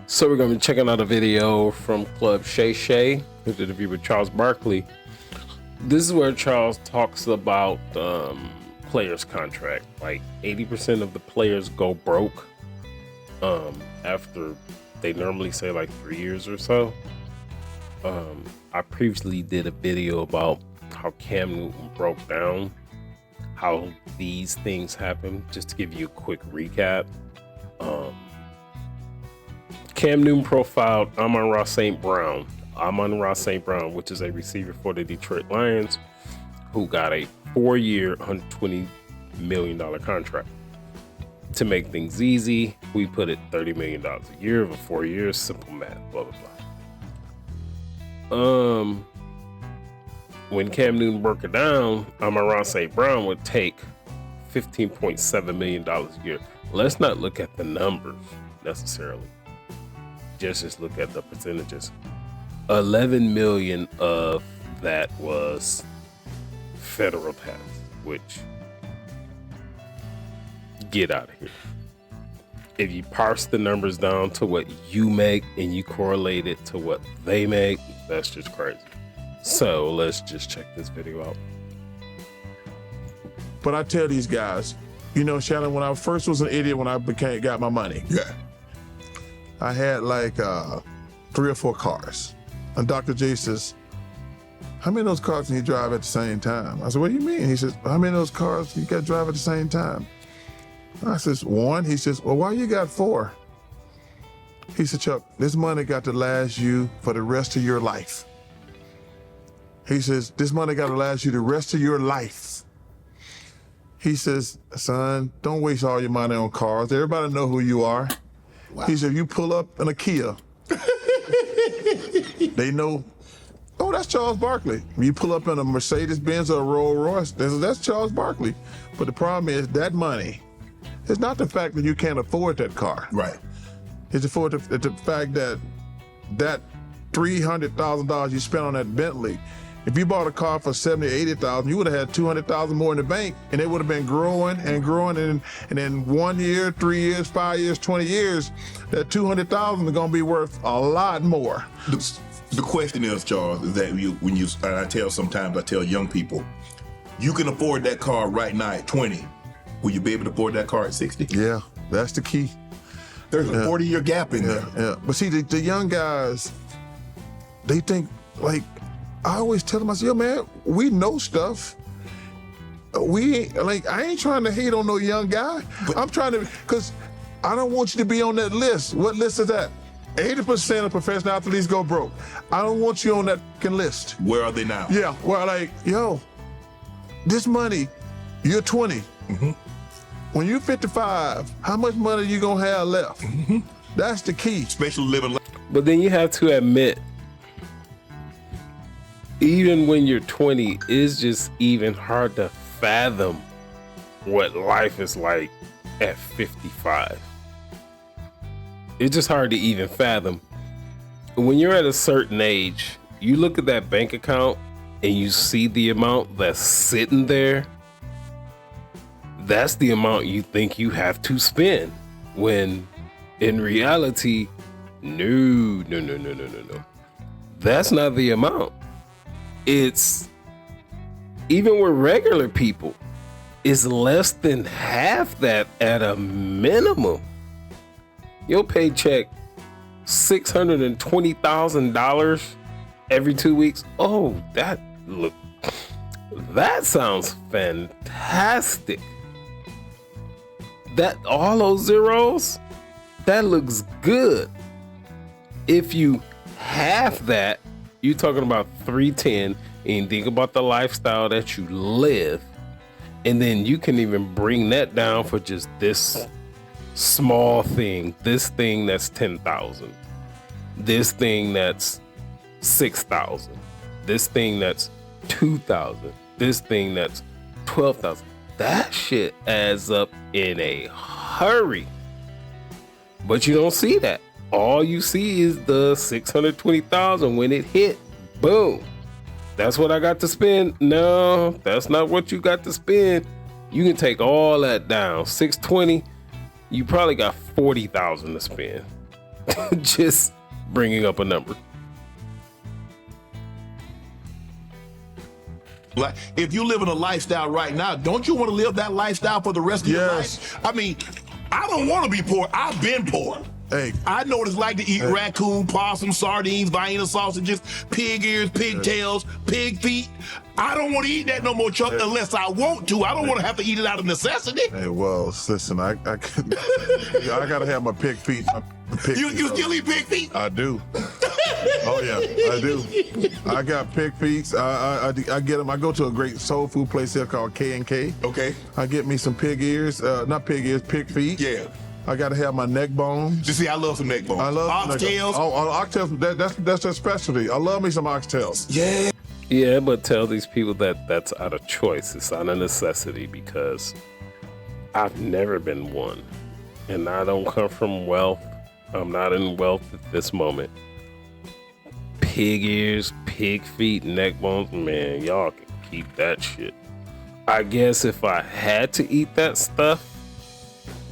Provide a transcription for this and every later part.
So we're going to be checking out a video from Club Shay Shay, who's interviewed with Charles Barkley. This is where Charles talks about players' contract. Like 80% of the players go broke after they normally say like 3 years or so. I previously did a video about how Cam Newton broke down how these things happen. Just to give you a quick recap. Cam Newton profiled Amon-Ra St. Brown, which is a receiver for the Detroit Lions, who got a 4-year, $120 million contract. To make things easy, we put it $30 million a year over 4 years, simple math, blah, blah, blah. When Cam Newton broke it down, Amon-Ra St. Brown would take $15.7 million a year. Let's not look at the numbers necessarily. Just look at the percentages. 11 million of that was federal tax, which, get out of here. If you parse the numbers down to what you make and you correlate it to what they make, that's just crazy. So let's just check this video out. But I tell these guys, you know, Shannon, when I first was an idiot, when I got my money. Yeah. I had like 3 or 4 cars. And Dr. J says, how many of those cars can you drive at the same time? I said, what do you mean? He says, how many of those cars you got to drive at the same time? I says, 1. He says, well, why you got 4? He said, Chuck, this money got to last you for the rest of your life. He says, this money got to last you the rest of your life. He says, son, don't waste all your money on cars. Everybody know who you are. Wow. He said, if you pull up in a Kia, they know, oh, that's Charles Barkley. When you pull up in a Mercedes-Benz or a Rolls-Royce, that's Charles Barkley. But the problem is that money, it's not the fact that you can't afford that car. Right. It's the fact that that $300,000 you spent on that Bentley, if you bought a car for $70,000, $80,000, you would have had $200,000 more in the bank, and it would have been growing and growing, and then 1 year, 3 years, 5 years, 20 years, that $200,000 is going to be worth a lot more. The question is, Charles, is that I tell young people, you can afford that car right now at 20. Will you be able to afford that car at 60? Yeah, that's the key. There's a 40-year gap in there. Yeah, but see, the young guys, they think, like, I always tell them, I say, yo, man, we know stuff. I ain't trying to hate on no young guy. But I'm trying to, because I don't want you to be on that list. What list is that? 80% of professional athletes go broke. I don't want you on that fucking list. Where are they now? Yeah, well, like, yo, this money, you're 20. Mm-hmm. When you're 55, how much money you gonna have left? Mm-hmm. That's the key. Especially living. But then you have to admit, even when you're 20, it's just even hard to fathom what life is like at 55. It's just hard to even fathom. When you're at a certain age, you look at that bank account and you see the amount that's sitting there. That's the amount you think you have to spend, when in reality, no. That's not the amount. It's, even with regular people, it's less than half that at a minimum. Your paycheck, $620,000 every 2 weeks. Oh, that sounds fantastic. That, all those zeros, that looks good. If you half that, you're talking about 310, and think about the lifestyle that you live, and then you can even bring that down for just this small thing, this thing that's 10,000, this thing that's 6,000, this thing that's 2,000, this thing that's 12,000. That shit adds up in a hurry, but you don't see that. All you see is the 620,000 when it hit, boom. That's what I got to spend. No, that's not what you got to spend. You can take all that down. 620, you probably got 40,000 to spend. Just bringing up a number. Like, if you're living a lifestyle right now, don't you want to live that lifestyle for the rest of your life? I mean, I don't want to be poor. I've been poor. Hey, I know what it's like to eat raccoon, possum, sardines, Vienna sausages, pig ears, pigtails, pig feet. I don't want to eat that no more, Chuck, unless I want to. I don't want to have to eat it out of necessity. Hey, well, listen, I gotta have my pig feet. You still eat pig feet? I do. Oh yeah, I do. I got pig feet. I get them. I go to a great soul food place here called K&K. Okay. I get me some pig ears, not pig ears, pig feet. Yeah. I gotta have my neck bones. You see, I love some neck bones. I love oxtails. Oxtails. That's their specialty. I love me some oxtails. Yeah. Yeah, but tell these people that that's out of choice. It's not a necessity, because I've never been one, and I don't come from wealth. I'm not in wealth at this moment. Pig ears, pig feet, neck bones, man, y'all can keep that shit. I guess if I had to eat that stuff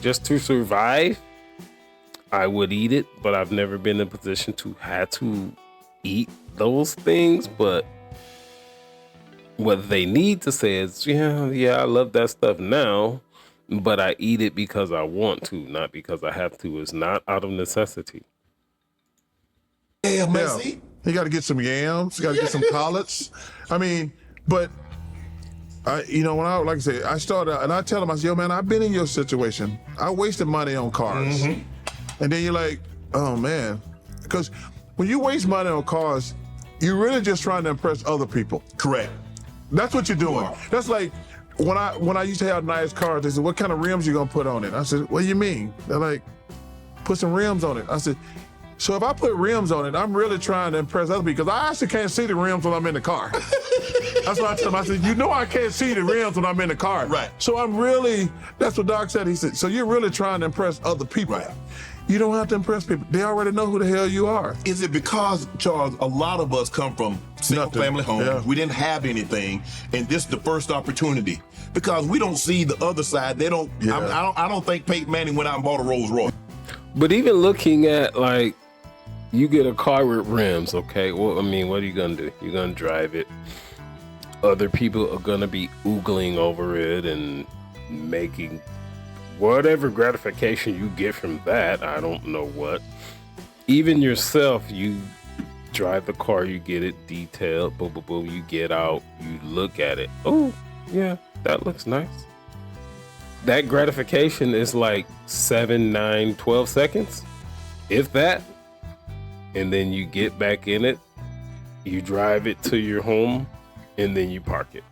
just to survive, I would eat it, but I've never been in a position to have to eat those things. But what they need to say is, yeah, I love that stuff now, but I eat it because I want to, not because I have to. It's not out of necessity. Yeah, man, Yeah. see? You got to get some yams. You got to get some collards. I mean, but when I, like I say, I started, and I tell them, I say, yo, man, I've been in your situation. I wasted money on cars. And then you're like, oh man, because when you waste money on cars, you're really just trying to impress other people. Correct. That's what you're doing. That's like when I used to have nice cars. They said, what kind of rims you gonna put on it? I said, what do you mean? They're like, put some rims on it. I said, so if I put rims on it, I'm really trying to impress other people, because I actually can't see the rims when I'm in the car. That's what I tell them. I said, I can't see the rims when I'm in the car. Right. So that's what Doc said. He said, so you're really trying to impress other people. Right. You don't have to impress people. They already know who the hell you are. Is it because, Charles, a lot of us come from single family homes, we didn't have anything, and this is the first opportunity? Because we don't see the other side. They don't. I don't think Peyton Manning went out and bought a Rolls Royce. But even looking at, like, you get a car with rims, okay? Well, I mean, what are you gonna do? You're gonna drive it. Other people are gonna be oogling over it and making whatever gratification you get from that. I don't know what. Even yourself, you drive the car, you get it detailed, boom, boom, boom, you get out, you look at it. Oh, yeah, that looks nice. That gratification is like 7, 9, 12 seconds, if that. And then you get back in it, you drive it to your home, and then you park it.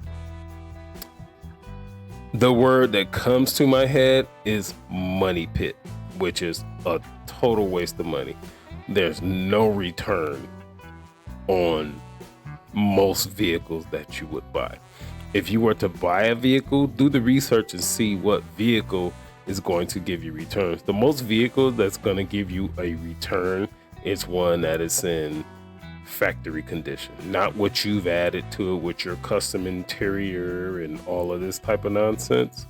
The word that comes to my head is money pit, which is a total waste of money. There's no return on most vehicles that you would buy. If you were to buy a vehicle, do the research and see what vehicle is going to give you returns. The most vehicles that's going to give you a return is one that is in factory condition, not what you've added to it with your custom interior and all of this type of nonsense.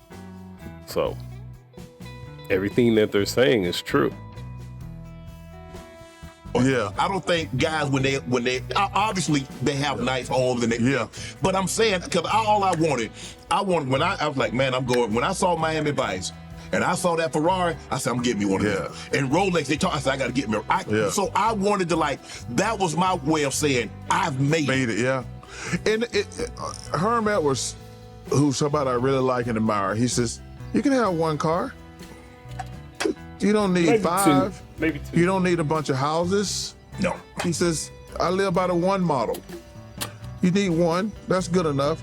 So everything that they're saying is true. Yeah. I don't think guys when they obviously they have nice homes and they but I'm saying, because all I wanted when I was like, man, when I saw Miami Vice and I saw that Ferrari, I said, I'm getting me one of them. And Rolex, I said, I gotta get me. So I wanted to, like, that was my way of saying I've made it. Yeah. And Herm Edwards, who's somebody I really like and admire, he says, you can have one car. You don't need Maybe 5. Maybe 2. You don't need a bunch of houses. No. He says, I live by the one model. You need one. That's good enough.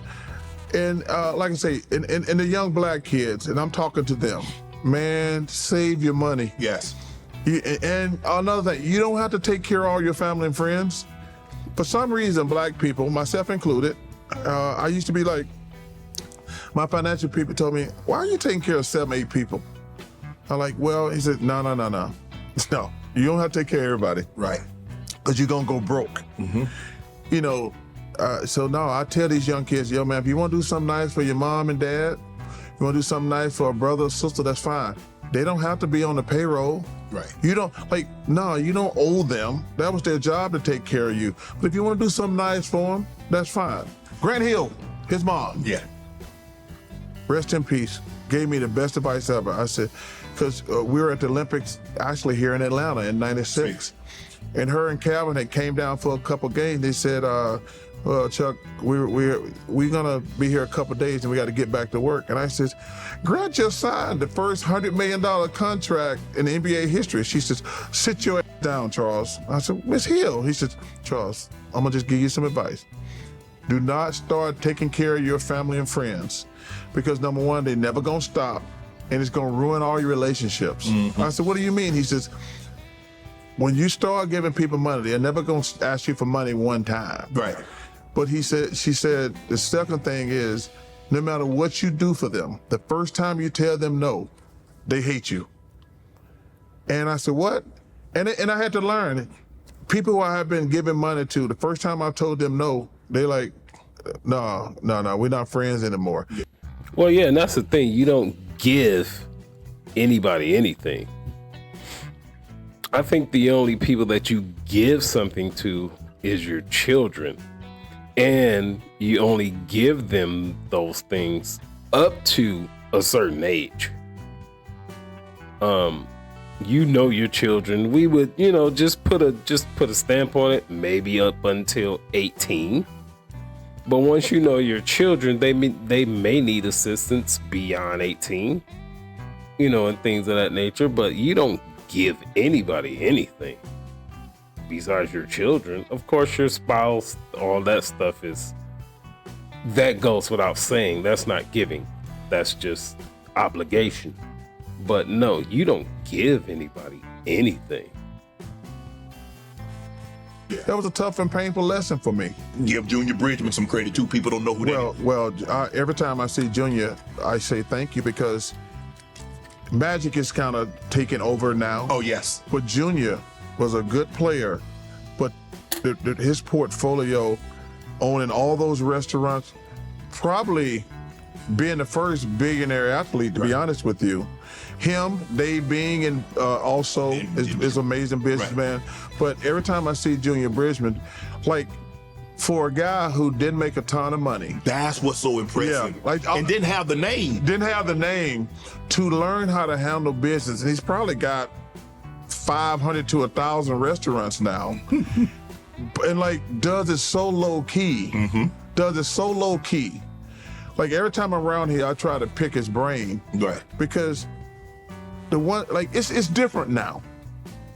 And like I say, and the young black kids, and I'm talking to them, man, save your money. Yes. And another thing, you don't have to take care of all your family and friends. For some reason, black people, myself included, I used to be like, my financial people told me, why are you taking care of 7, 8 people? I'm like, well, he said, no. No, you don't have to take care of everybody. Right. Because you're going to go broke. You know, so no, I tell these young kids, yo, man, if you want to do something nice for your mom and dad, you want to do something nice for a brother or sister, that's fine. They don't have to be on the payroll. Right. You don't you don't owe them. That was their job to take care of you. But if you want to do something nice for them, that's fine. Grant Hill, his mom. Yeah. Rest in peace. Gave me the best advice ever. I said, because we were at the Olympics actually here in Atlanta in '96, and her and Calvin had came down for a couple games. They said, well, Chuck, we're gonna be here a couple days and we got to get back to work. And I said, Grant just signed the first $100 million contract in NBA history. She says, sit your ass down, Charles. I said, Miss Hill. He says, Charles, I'm gonna just give you some advice. Do not start taking care of your family and friends, because number one, they're never gonna stop, and it's gonna ruin all your relationships. I said, what do you mean? He says, when you start giving people money, they're never gonna ask you for money one time. Right. But she said, the second thing is, no matter what you do for them, the first time you tell them no, they hate you. And I said, what? And I had to learn. People who I have been giving money to, the first time I told them no, they like, no, we're not friends anymore. Well, yeah, and that's the thing. You don't give anybody anything. I think the only people that you give something to is your children. And you only give them those things up to a certain age. You know your children. We would, just put a stamp on it, maybe up until 18. But once you know your children, they may need assistance beyond 18, and things of that nature. But you don't give anybody anything besides your children. Of course, your spouse, all that stuff that goes without saying. That's not giving. That's just obligation. But no, you don't give anybody anything. That was a tough and painful lesson for me. Give Junior Bridgman some credit too. People don't know who that is. Well, every time I see Junior, I say thank you, because Magic is kind of taking over now. Oh, yes. But Junior was a good player, but his portfolio, owning all those restaurants, probably being the first billionaire athlete, to be honest with you. Him, Dave Bing, and also is amazing businessman. Right. But every time I see Junior Bridgman, like, for a guy who didn't make a ton of money. That's what's so impressive. Yeah, and didn't have the name. Didn't have the name to learn how to handle business. And he's probably got 500 to 1,000 restaurants now. And does it so low key. Does it so low key. Like, every time I'm around here, I try to pick his brain. Right. Because it's different now,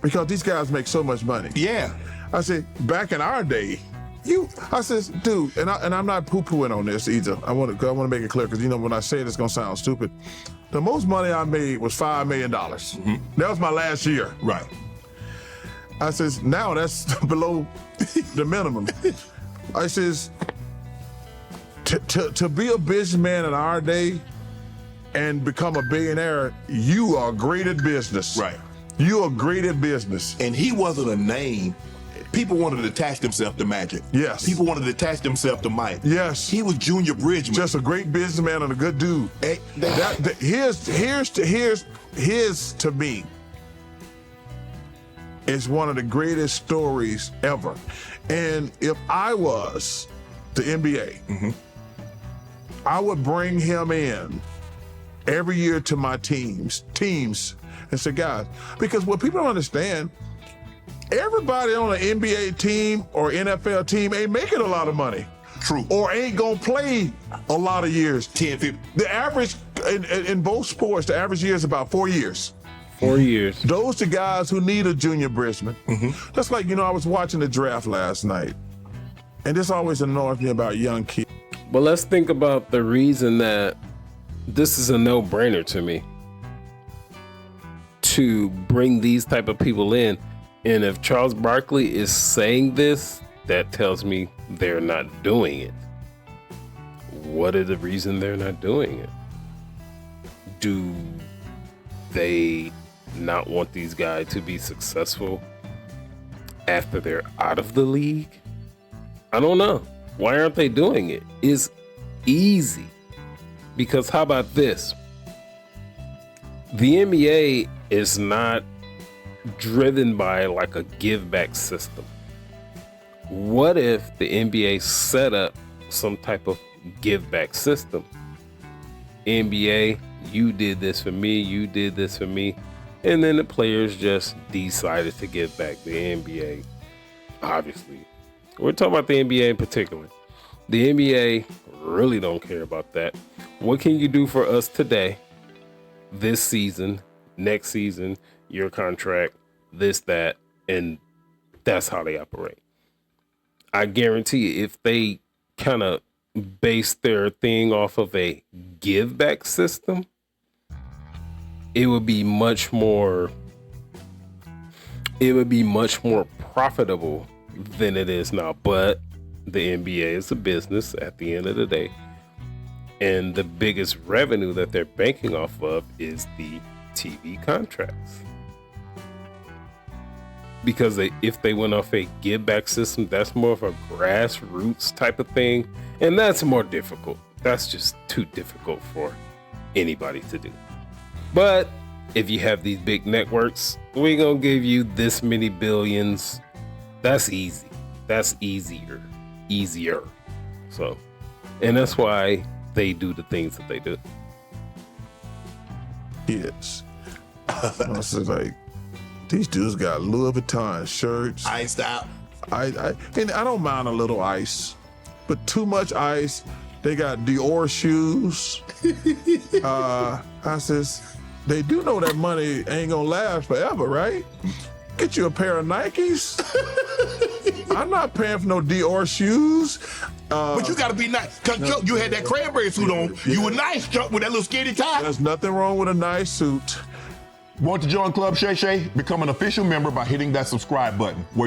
because these guys make so much money. Yeah. I say, back in our day, I says, dude, and I'm not poo-pooing on this either. I want to make it clear, because when I say it, it's gonna sound stupid. The most money I made was $5 million. That was my last year. Right. I says, now that's below the minimum. I says, to be a businessman in our day and become a billionaire, you are great at business. Right. You are great at business. And he wasn't a name. People wanted to attach themselves to Magic. Yes. People wanted to attach themselves to Mike. Yes. He was Junior Bridgman. Just a great businessman and a good dude. Here's to me is one of the greatest stories ever. And if I was the NBA, I would bring him in every year to my teams, and say, guys, because what people don't understand, everybody on an NBA team or NFL team ain't making a lot of money. True. Or ain't gonna play a lot of years. 10, 15. The average, in both sports, the average year is about 4 years. 4 years. Those are guys who need a Junior Bridgman. That's like, I was watching the draft last night, and this always annoys me about young kids. But let's think about the reason that this is a no-brainer to me, to bring these type of people in. And if Charles Barkley is saying this, that tells me they're not doing it. What are the reason they're not doing it? Do they not want these guys to be successful after they're out of the league? I don't know. Why aren't they doing it? It's easy. Because how about this? The NBA is not driven by like a give back system. What if the NBA set up some type of give back system? NBA, you did this for me, you did this for me, and then the players just decided to give back. The NBA, obviously, we're talking about the NBA in particular. The NBA really don't care about that. What can you do for us today, this season, next season, your contract, this, that, and that's how they operate. I guarantee you, if they kind of base their thing off of a give back system, it would be much more profitable than it is now. But the NBA is a business at the end of the day, and the biggest revenue that they're banking off of is the TV contracts. Because if they went off a give back system, that's more of a grassroots type of thing, and that's more difficult. That's just too difficult for anybody to do. But if you have these big networks, we're gonna give you this many billions. That's easy. That's easier. So, and that's why they do the things that they do. Yes. I was like, these dudes got Louis Vuitton shirts. Iced out. And I don't mind a little ice, but too much ice. They got Dior shoes. I says, they do know that money ain't gonna last forever, right? Get you a pair of Nikes. I'm not paying for no Dior shoes. But you gotta be nice. Cause you had that cranberry suit on. You were nice, Chuck, with that little skinny tie. There's nothing wrong with a nice suit. Want to join Club Shay Shay? Become an official member by hitting that subscribe button.